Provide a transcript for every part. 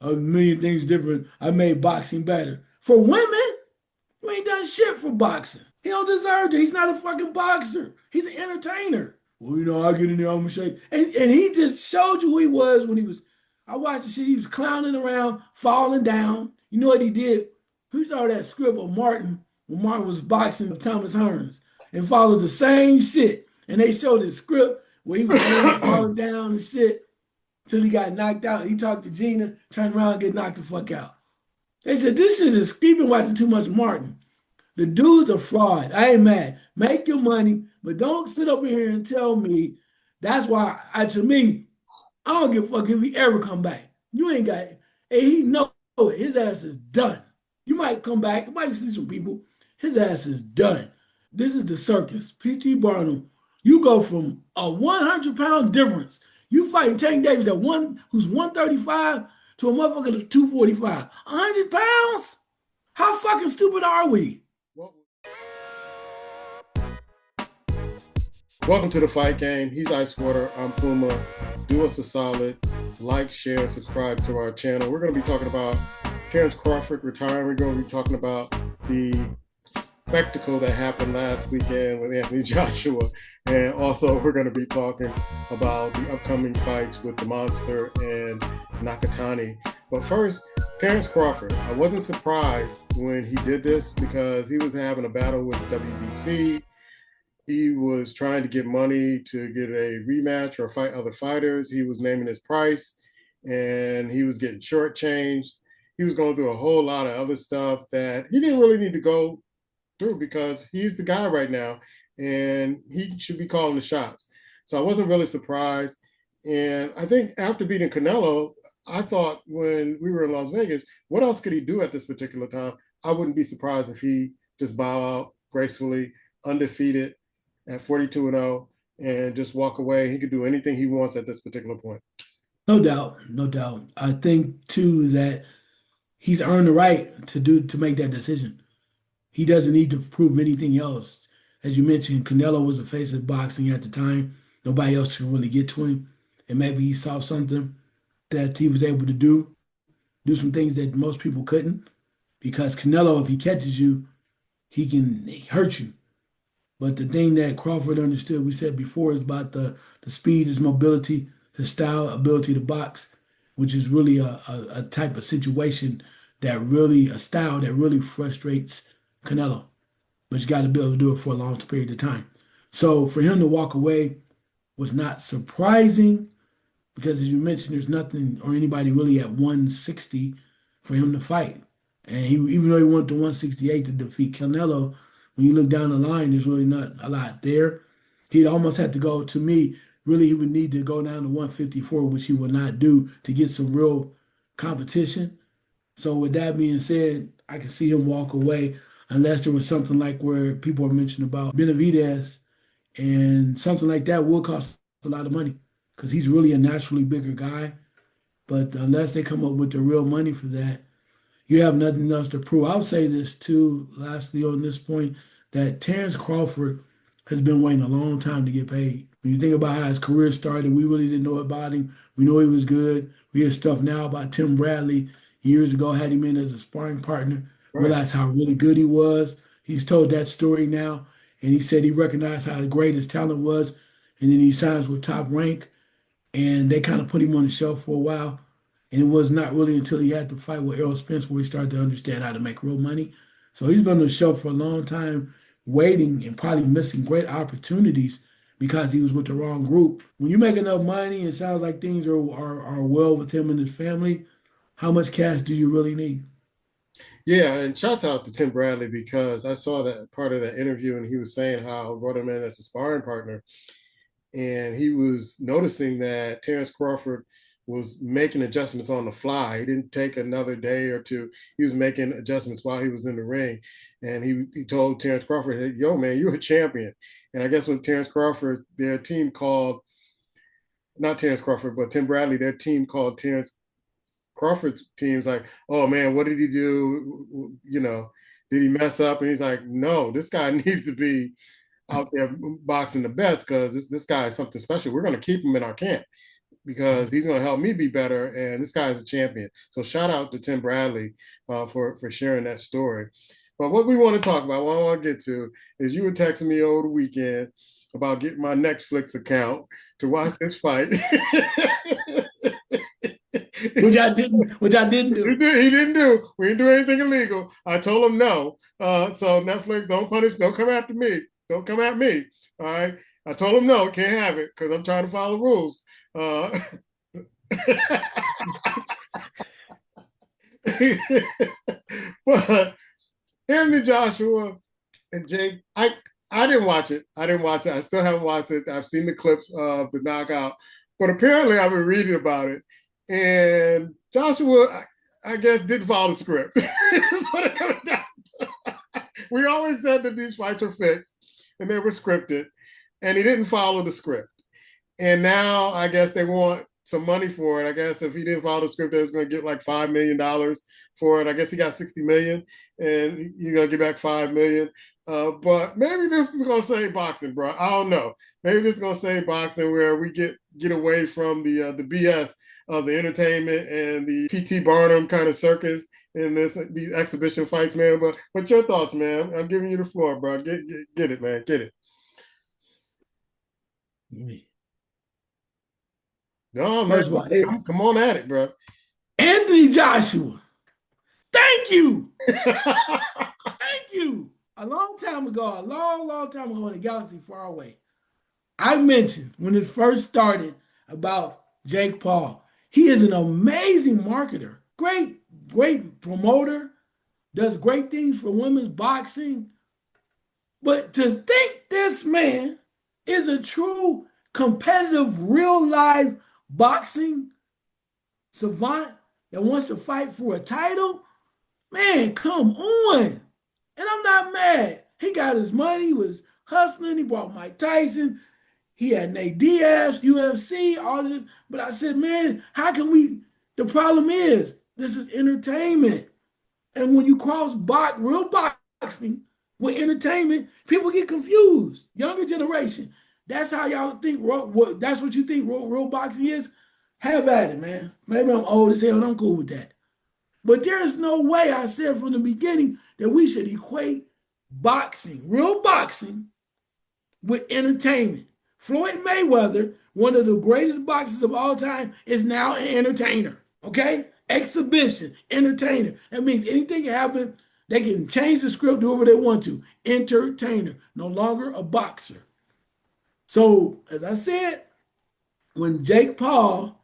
a million things different. I made boxing better. For women, you ain't done shit for boxing. He don't deserve it. He's not a fucking boxer. He's an entertainer. Well, I get in there, I'm gonna show you. And he just showed you who he was when he was. I watched the shit. He was clowning around, falling down. You know what he did? He saw that script of Martin when Martin was boxing with Thomas Hearns and followed the same shit. And they showed his script where he was falling down and shit till he got knocked out. He talked to Gina, turned around and get knocked the fuck out. They said, this shit is, you've been watching too much Martin. The dude's a fraud. I ain't mad. Make your money, but don't sit up here and tell me that's why to me, I don't give a fuck if he ever come back. You ain't got it. And he know it. His ass is done. You might come back. You might see some people. His ass is done. This is the circus. P.T. Barnum, you go from a 100-pound difference. You fighting Tank Davis at who's 135 to a motherfucker that's 245. 100 pounds? How fucking stupid are we? Welcome to the Fight Game. He's Icewater. I'm Puma. Do us a solid. Like, share, subscribe to our channel. We're going to be talking about Terrence Crawford retiring. We're going to be talking about the spectacle that happened last weekend with Anthony Joshua. And also, we're going to be talking about the upcoming fights with the Monster and Nakatani. But first, Terrence Crawford. I wasn't surprised when he did this because he was having a battle with WBC. He was trying to get money to get a rematch or fight other fighters. He was naming his price, and he was getting shortchanged. He was going through a whole lot of other stuff that he didn't really need to go through because he's the guy right now, and he should be calling the shots. So I wasn't really surprised. And I think after beating Canelo, I thought when we were in Las Vegas, what else could he do at this particular time? I wouldn't be surprised if he just bow out gracefully, undefeated, at 42-0 and just walk away. He could do anything he wants at this particular point. No doubt, no doubt. I think too that he's earned the right to make that decision. He doesn't need to prove anything else. As you mentioned, Canelo was the face of boxing at the time. Nobody else could really get to him. And maybe he saw something that he was able to do some things that most people couldn't. Because Canelo, if he catches you, he can hurt you. But the thing that Crawford understood, we said before, is about the speed, his mobility, his style, ability to box, which is really a type of situation a style that really frustrates Canelo. But you got to be able to do it for a long period of time. So for him to walk away was not surprising because, as you mentioned, there's nothing or anybody really at 160 for him to fight. And even though he went to 168 to defeat Canelo, when you look down the line, there's really not a lot there. He'd almost have to go, to me, really he would need to go down to 154, which he would not do to get some real competition. So with that being said, I can see him walk away unless there was something like where people are mentioning about Benavidez, and something like that will cost a lot of money because he's really a naturally bigger guy. But unless they come up with the real money for that, you have nothing else to prove. I'll say this too, lastly on this point, that Terrence Crawford has been waiting a long time to get paid. When you think about how his career started, we really didn't know about him. We know he was good. We hear stuff now about Tim Bradley. Years ago, had him in as a sparring partner, Right. realized how really good he was. He's told that story now, and he said he recognized how great his talent was, and then he signs with Top Rank, and they kind of put him on the shelf for a while. And it was not really until he had to fight with Errol Spence where he started to understand how to make real money. So he's been on the shelf for a long time, waiting and probably missing great opportunities because he was with the wrong group. When you make enough money and it sounds like things are well with him and his family, how much cash do you really need? Yeah, and shouts out to Tim Bradley because I saw that part of that interview and he was saying how brought him in as a sparring partner. And he was noticing that Terrence Crawford was making adjustments on the fly. He didn't take another day or two. He was making adjustments while he was in the ring. And he told Terrence Crawford, hey, yo, man, you're a champion. And I guess when Terrence Crawford, their team called, not Terrence Crawford, but Tim Bradley, their team called Terrence Crawford's team's like, oh, man, what did he do? Did he mess up? And he's like, no, this guy needs to be out there boxing the best because this guy is something special. We're going to keep him in our camp. because he's going to help me be better. And this guy is a champion. So shout out to Tim Bradley for sharing that story. But what we want to talk about, what I want to get to, is you were texting me over the weekend about getting my Netflix account to watch this fight. Which I didn't. Which I didn't do. He didn't do. We didn't do anything illegal. I told him no. So Netflix, don't punish. Don't come after me. Don't come at me. All right. I told him no, can't have it because I'm trying to follow rules. But Anthony Joshua and Jake, I didn't watch it. I didn't watch it. I still haven't watched it. I've seen the clips of the knockout, but apparently I've been reading about it. And Joshua, I guess, didn't follow the script. We always said that these fights were fixed and they were scripted, and he didn't follow the script. And now I guess they want some money for it. I guess if he didn't follow the script, they was going to get like $5 million for it. I guess he got 60 million, and you're going to get back 5 million. But maybe this is going to save boxing, bro. I don't know. Maybe this is going to save boxing where we get away from the BS of the entertainment and the P.T. Barnum kind of circus in these exhibition fights, man. But what's your thoughts, man? I'm giving you the floor, bro. Get it, man. Get it. No, man. Come on at it, bro. Anthony Joshua. Thank you. Thank you. A long time ago, a long time ago in a galaxy far away, I mentioned when it first started about Jake Paul. He is an amazing marketer, great promoter, does great things for women's boxing. But to think this man is a true competitive, real life boxing savant that wants to fight for a title, man, come on. And I'm not mad. He got his money, he was hustling, he bought Mike Tyson, he had Nate Diaz, UFC, all this. But I said, man, how can we? The problem is, this is entertainment. And when you cross real boxing with entertainment, people get confused. Younger generation. That's how y'all think, that's what you think real boxing is? Have at it, man. Maybe I'm old as hell and I'm cool with that. But there is no way, I said from the beginning, that we should equate boxing, real boxing, with entertainment. Floyd Mayweather, one of the greatest boxers of all time, is now an entertainer. Okay? Exhibition, entertainer. That means anything can happen. They can change the script, do whatever they want to. Entertainer, no longer a boxer. So, as I said, when Jake Paul,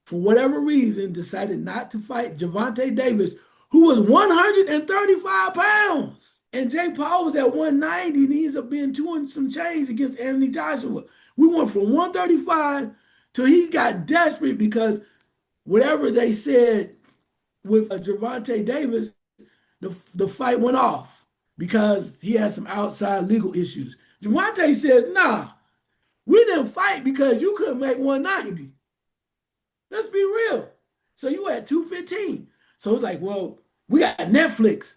for whatever reason, decided not to fight Gervonta Davis, who was 135 pounds. And Jake Paul was at 190, and he ends up being 200 some change against Anthony Joshua. We went from 135 till he got desperate because whatever they said with Gervonta Davis, the fight went off because he had some outside legal issues. Gervonta says, nah, we didn't fight because you couldn't make 190. Let's be real. So you had 215. So it's like, well, we got Netflix.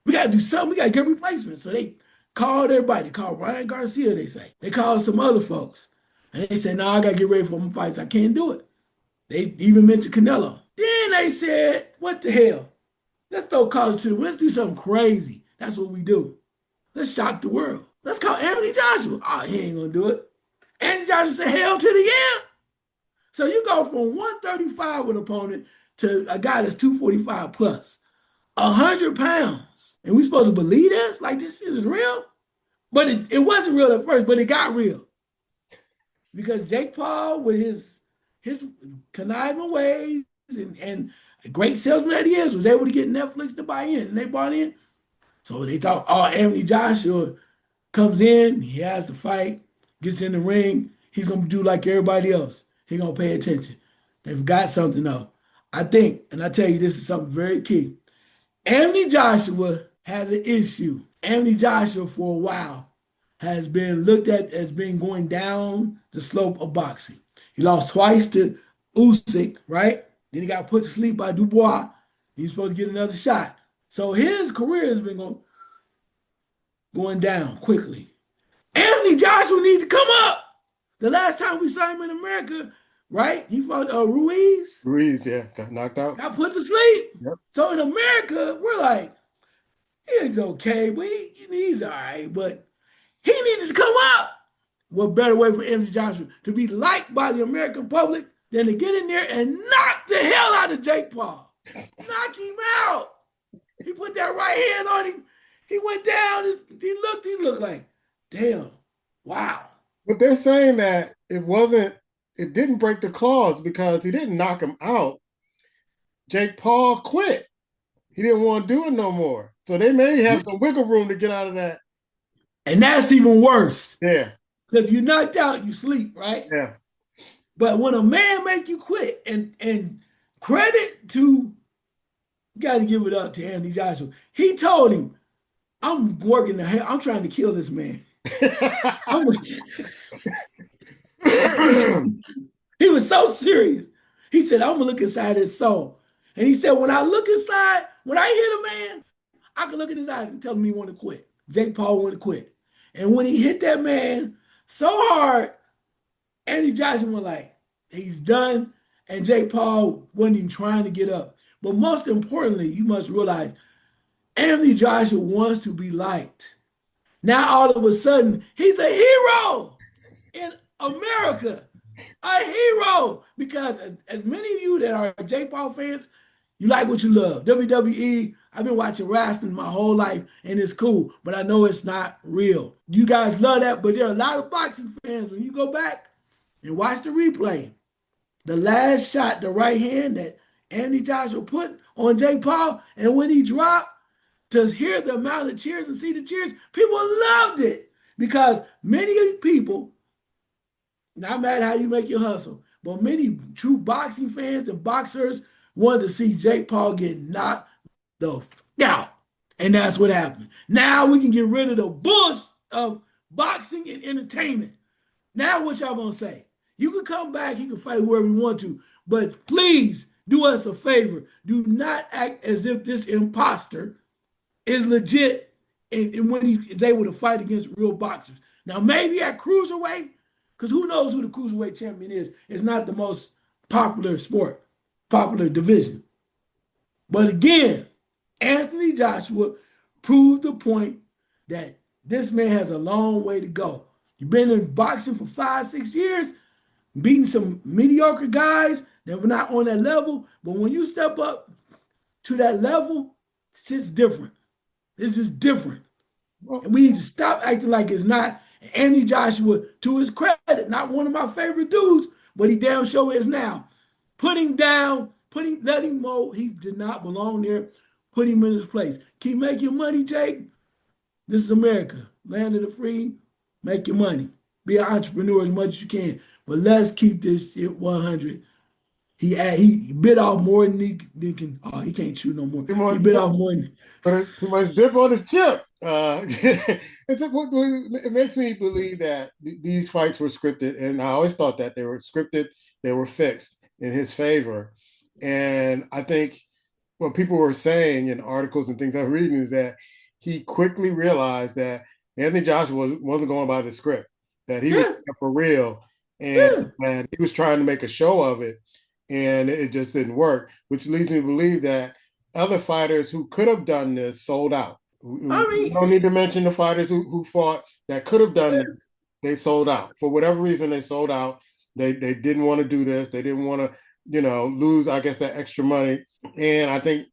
We got to do something. We got to get replacements. So they called everybody. They called Ryan Garcia, they say. They called some other folks. And they said, no, I got to get ready for my fights. I can't do it. They even mentioned Canelo. Then they said, what the hell? Let's throw college to the wind. Let's do something crazy. That's what we do. Let's shock the world. Let's call Anthony Joshua. Oh, he ain't going to do it. Anthony Joshua said, hell to the yeah. So you go from 135 with an opponent to a guy that's 245 plus, 100 pounds. And we supposed to believe this? Like this shit is real? But it wasn't real at first, but it got real. Because Jake Paul, with his conniving ways and great salesman that he is, was able to get Netflix to buy in. And they bought in. So they thought, oh, Anthony Joshua comes in, he has to fight, gets in the ring, he's going to do like everybody else. He's going to pay attention. They've got something though. I think, and I tell you, this is something very key. Anthony Joshua has an issue. Anthony Joshua, for a while, has been looked at as being going down the slope of boxing. He lost twice to Usyk, right? Then he got put to sleep by Dubois. He's supposed to get another shot. So his career has been going down quickly. Anthony Joshua needs to come up. The last time we saw him in America right? He fought Ruiz, Ruiz, yeah, got knocked out. got put to sleep. Yep. So in America, we're like, he's okay, but he's all right, but he needed to come up. What better way for Anthony Joshua to be liked by the American public than to get in there and knock the hell out of Jake Paul? Knock him out. He put that right hand on him. He went down. He looked like, damn, wow. But they're saying that it didn't break the clause because he didn't knock him out. Jake Paul quit. He didn't want to do it no more. So they may have some wiggle room to get out of that. And that's even worse. Yeah. Because you knocked out, you sleep, right? Yeah. But when a man make you quit, and credit to, got to give it up to Anthony Joshua. He told him, I'm working the hell, I'm trying to kill this man. He was so serious. He said, I'm gonna look inside his soul. And he said, when I look inside, when I hear the man, I can look in his eyes and tell him he want to quit. Jake Paul want to quit. And when he hit that man so hard, Anthony Joshua was like, he's done. And Jake Paul wasn't even trying to get up. But most importantly, you must realize Anthony Joshua wants to be liked. Now all of a sudden, he's a hero in America. A hero. Because as many of you that are Jake Paul fans, you like what you love. WWE, I've been watching wrestling my whole life, and it's cool, but I know it's not real. You guys love that, but there are a lot of boxing fans. When you go back and watch the replay, the last shot, the right hand that Anthony Joshua put on Jake Paul, and when he dropped, to hear the amount of cheers and see the cheers, people loved it. Because many people, not matter how you make your hustle, but many true boxing fans and boxers wanted to see Jake Paul get knocked the f out. And that's what happened. Now we can get rid of the bush of boxing and entertainment. Now what y'all gonna say? You can come back, you can fight whoever you want to, but please do us a favor. Do not act as if this imposter is legit and when he is able to fight against real boxers. Now maybe at cruiserweight, because who knows who the cruiserweight champion is? It's not the most popular sport, popular division. But again, Anthony Joshua proved the point that this man has a long way to go. You've been in boxing for 5, 6 years, beating some mediocre guys that were not on that level. But when you step up to that level, it's just different. It's just different. And we need to stop acting like it's not. Anthony Joshua, to his credit, not one of my favorite dudes, but he damn sure is now. Put him down, let him know he did not belong there. Put him in his place. Keep making money, Jake. This is America. Land of the free. Make your money. Be an entrepreneur as much as you can. But let's keep this shit 100. He bit off more than he can. Oh, he can't chew no more. He bit off more than. Too much dip on the chip. It makes me believe that these fights were scripted, and I always thought that they were scripted. They were fixed in his favor, and I think what people were saying in articles and things I'm reading is that he quickly realized that Anthony Joshua wasn't going by the script, that he was for real, and that he was trying to make a show of it, and it just didn't work, which leads me to believe that other fighters who could have done this sold out. We don't need to mention the fighters who fought that could have done this. They sold out. For whatever reason, they sold out. They didn't want to do this. They didn't want to, lose, I guess, that extra money. And I think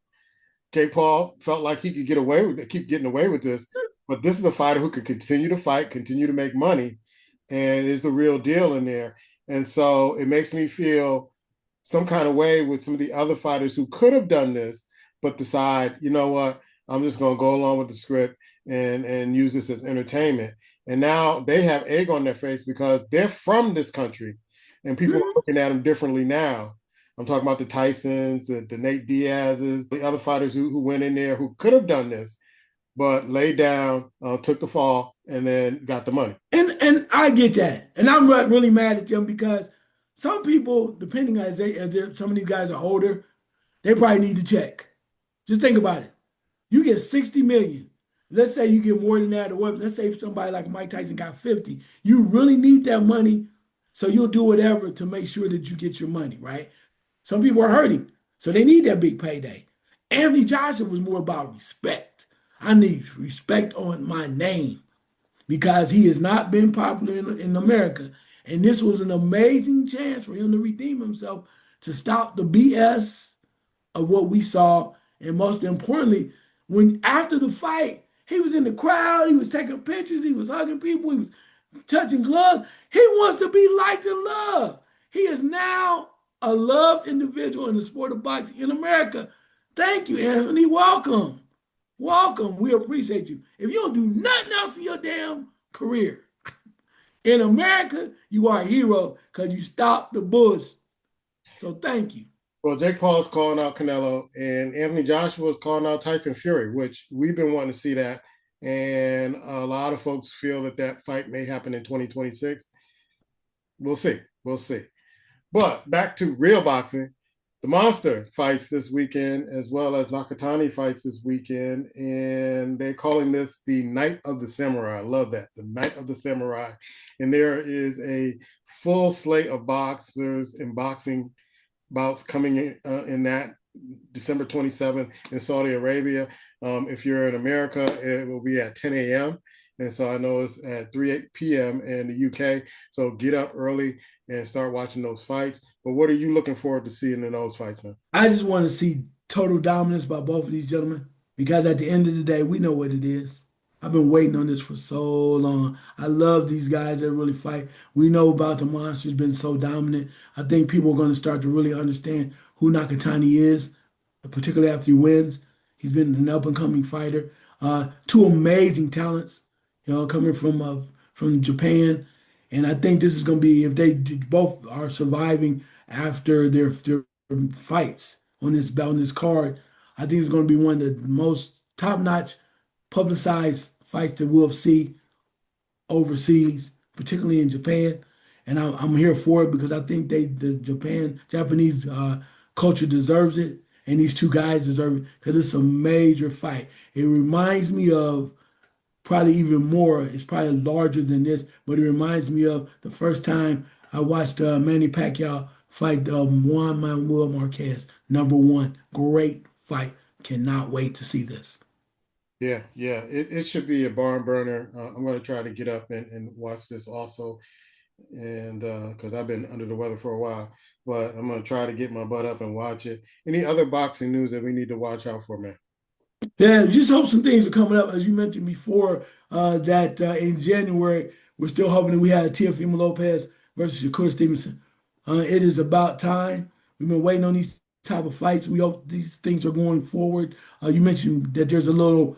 Jake Paul felt like he could get away with it, keep getting away with this. But this is a fighter who could continue to fight, continue to make money, and is the real deal in there. And so it makes me feel some kind of way with some of the other fighters who could have done this, but decide, you know what, I'm just going to go along with the script and use this as entertainment. And now they have egg on their face because they're from this country and people are looking at them differently now. I'm talking about the Tysons, the Nate Diaz's, the other fighters who went in there who could have done this, but laid down, took the fall, and then got the money. And I get that. And I'm really mad at them because some people, depending on as some of these guys are older, they probably need to check. Just think about it. You get 60 million. Let's say you get more than that or whatever. Let's say if somebody like Mike Tyson got 50. You really need that money So you'll do whatever to make sure that you get your money, right? Some people are hurting, so they need that big payday. Anthony Joshua was more about respect. I need respect on my name because he has not been popular in America. And this was an amazing chance for him to redeem himself, to stop the BS of what we saw. And most importantly, when after the fight, he was in the crowd, he was taking pictures, he was hugging people, he was touching gloves. He wants to be liked and loved. He is now a loved individual in the sport of boxing in America. Thank you, Anthony. Welcome. Welcome. We appreciate you. If you don't do nothing else in your damn career, in America, you are a hero because you stopped the bush. So thank you. Well, Jake Paul's calling out Canelo, and Anthony Joshua is calling out Tyson Fury, which we've been wanting to see that. And a lot of folks feel that that fight may happen in 2026. We'll see. We'll see. But back to real boxing, the Monster fights this weekend, as well as Nakatani fights this weekend, and they're calling this the Night of the Samurai. I love that, the Night of the Samurai. And there is a full slate of boxers and boxing bouts coming in that December 27th in Saudi Arabia. If you're in America, it will be at 10 a.m. And so I know it's at 3 p.m. in the UK. So get up early and start watching those fights. But what are you looking forward to seeing in those fights, man? I just want to see total dominance by both of these gentlemen because at the end of the day, we know what it is. I've been waiting on this for so long. I love these guys that really fight. We know about the Monster's been so dominant. I think people are going to start to really understand who Nakatani is, particularly after he wins. He's been an up-and-coming fighter. Two amazing talents, coming from Japan. And I think this is going to be, if they both are surviving after their fights on this card, I think it's going to be one of the most top-notch publicized fights that we'll see overseas, particularly in Japan. And I'm here for it because I think the Japanese culture deserves it, and these two guys deserve it because it's a major fight. It reminds me of probably even more. It's probably larger than this, but it reminds me of the first time I watched Manny Pacquiao fight Juan Manuel Marquez. #1, great fight. Cannot wait to see this. Yeah. It should be a barn burner. I'm going to try to get up and watch this also, and because I've been under the weather for a while, but I'm going to try to get my butt up and watch it. Any other boxing news that we need to watch out for, man? Yeah, just hope some things are coming up. As you mentioned before, that in January, we're still hoping that we have Teofimo Lopez versus Shakur Stevenson. It is about time. We've been waiting on these type of fights. We hope these things are going forward. You mentioned that there's a little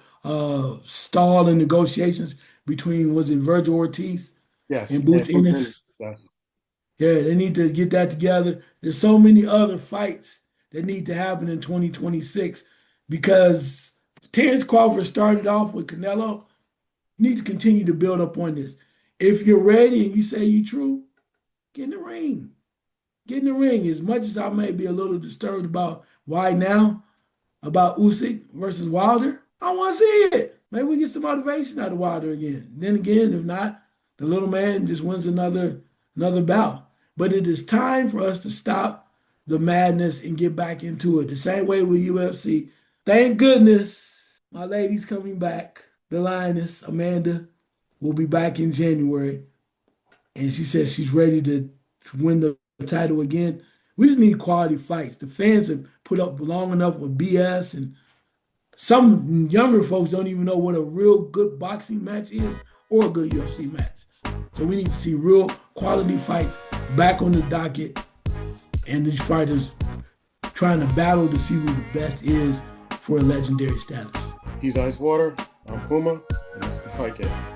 stall in negotiations between, was it Virgil Ortiz Yes. and Boots Ennis? Yes. Yeah, they need to get that together. There's so many other fights that need to happen in 2026 because Terrence Crawford started off with Canelo. You need to continue to build up on this. If you're ready and you say you're true, get in the ring. Get in the ring. As much as I may be a little disturbed about why now, about Usyk versus Wilder, I want to see it. Maybe we get some motivation out of Wilder again. Then again, if not, the little man just wins another bout. But it is time for us to stop the madness and get back into it. The same way with UFC. Thank goodness my lady's coming back. The lioness, Amanda, will be back in January. And she says she's ready to win the title again. We just need quality fights. The fans have put up long enough with BS, and some younger folks don't even know what a real good boxing match is or a good UFC match. So we need to see real quality fights back on the docket, and these fighters trying to battle to see who the best is for a legendary status. He's Icewater, I'm Puma, and this is the Fight Game.